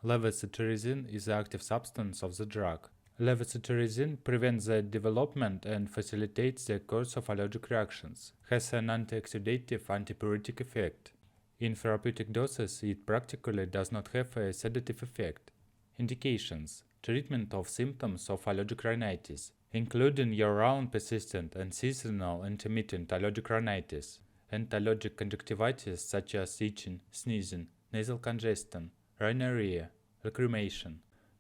Levocetirizine is the active substance of the drug. Levocetirizine prevents the development and facilitates the course of allergic reactions, has an antiexudative antipruritic effect. In therapeutic doses, it practically does not have a sedative effect. Indications: treatment of symptoms of allergic rhinitis, including year-round persistent and seasonal intermittent allergic rhinitis, and allergic conjunctivitis such as itching, sneezing, nasal congestion, rhinorrhea, lacrimation,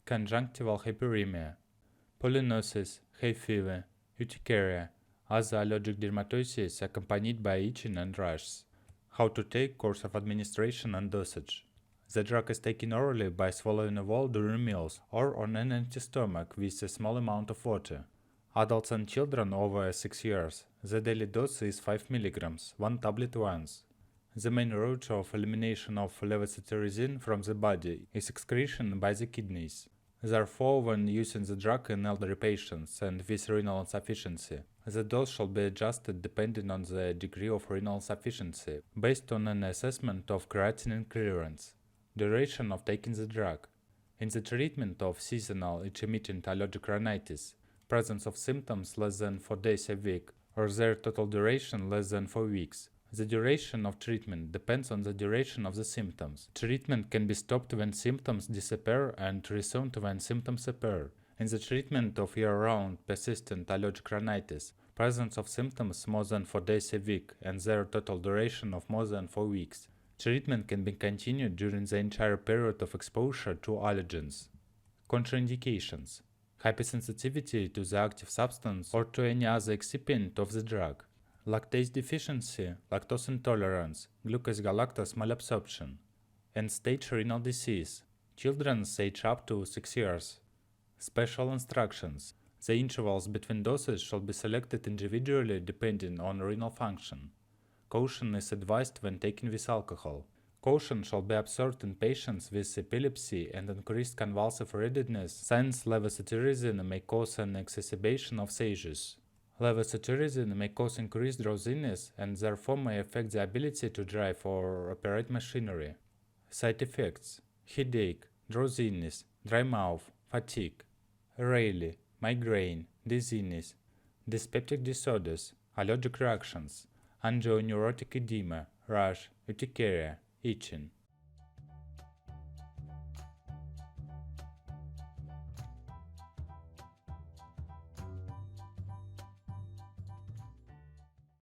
conjunctival hyperemia, pollinosis, hay fever, urticaria, other allergic dermatosis accompanied by itching and rashes. How to take, course of administration and dosage. The drug is taken orally by swallowing a whole during meals or on an empty stomach with a small amount of water. Adults and children over 6 years. The daily dose is 5 mg, 1 tablet once. The main route of elimination of levocetirizine from the body is excretion by the kidneys. Therefore, when using the drug in elderly patients and with renal insufficiency, the dose shall be adjusted depending on the degree of renal insufficiency, based on an assessment of creatinine clearance. Duration of taking the drug. In the treatment of seasonal intermittent allergic rhinitis, presence of symptoms less than 4 days a week, or their total duration less than 4 weeks. The duration of treatment depends on the duration of the symptoms. Treatment can be stopped when symptoms disappear and resumed when symptoms appear. In the treatment of year-round persistent allergic rhinitis, presence of symptoms more than 4 days a week and their total duration of more than 4 weeks. Treatment can be continued during the entire period of exposure to allergens. Contraindications: hypersensitivity to the active substance or to any other excipient of the drug, lactase deficiency, lactose intolerance, glucose-galactose malabsorption, end-stage renal disease, children age up to 6 years. Special instructions: the intervals between doses shall be selected individually depending on renal function. Caution is advised when taken with alcohol. Caution shall be observed in patients with epilepsy and increased convulsive readiness, since levocetirizine may cause an exacerbation of seizures. Levocetirizine may cause increased drowsiness and therefore may affect the ability to drive or operate machinery. Side effects: headache, drowsiness, dry mouth, fatigue, Rayleigh, migraine, dizziness, dyspeptic disorders, allergic reactions, angioneurotic edema, rash, urticaria, itching.